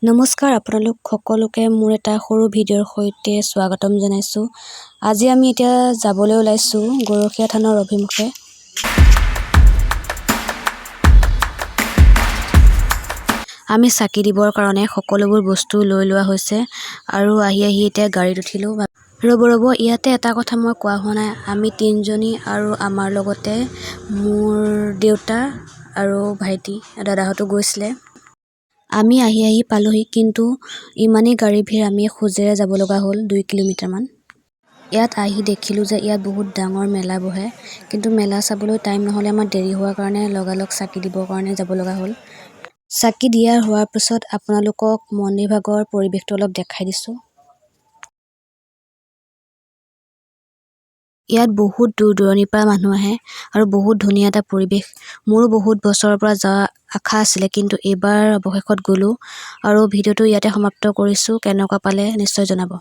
নমস্কাৰ, আপোনালোক সকলোকে মোৰ এটা সৰু ভিডিঅ'ৰ সৈতে স্বাগতম জনাইছোঁ। আজি আমি এতিয়া যাবলৈ ওলাইছোঁ গৰখীয়া থানৰ অভিমুখে। আমি চাকি দিবৰ কাৰণে সকলোবোৰ বস্তু লৈ লোৱা হৈছে আৰু আহি এতিয়া গাড়ীত উঠিলোঁ। ৰ'ব, ইয়াতে এটা কথা মই কোৱা হোৱা নাই। আমি 3জনী আৰু আমাৰ লগতে মোৰ দেউতা আৰু ভাইটি দাদাহঁতো গৈছিলে। আমি আহি পালোহি, কিন্তু ইমানেই গাড়ীৰ ভিৰ আমি খোজেৰে যাব লগা হ'ল 2 কিলোমিটাৰমান। ইয়াত আহি দেখিলোঁ যে ইয়াত বহুত ডাঙৰ মেলা বহে, কিন্তু মেলা চাবলৈ টাইম নহ'লে আমাৰ দেৰি হোৱাৰ কাৰণে লগালগ চাকি দিবৰ কাৰণে যাব লগা হ'ল। চাকি দিয়া হোৱাৰ পিছত আপোনালোকক মন্দিৰ ভাগৰ পৰিৱেশটো অলপ দেখাই দিছোঁ। ইয়াত বহুত দূৰ-দূৰণিৰ পৰা মানুহ আহে আৰু বহুত ধুনীয়া এটা পৰিৱেশ। মোৰো বহুত বছৰৰ পৰা যোৱা আশা আছিলে, কিন্তু এইবাৰ অৱশেষত গ'লোঁ আৰু ভিডিঅ'টো ইয়াতে সমাপ্ত কৰিছোঁ। কেনেকুৱা পালে নিশ্চয় জনাব।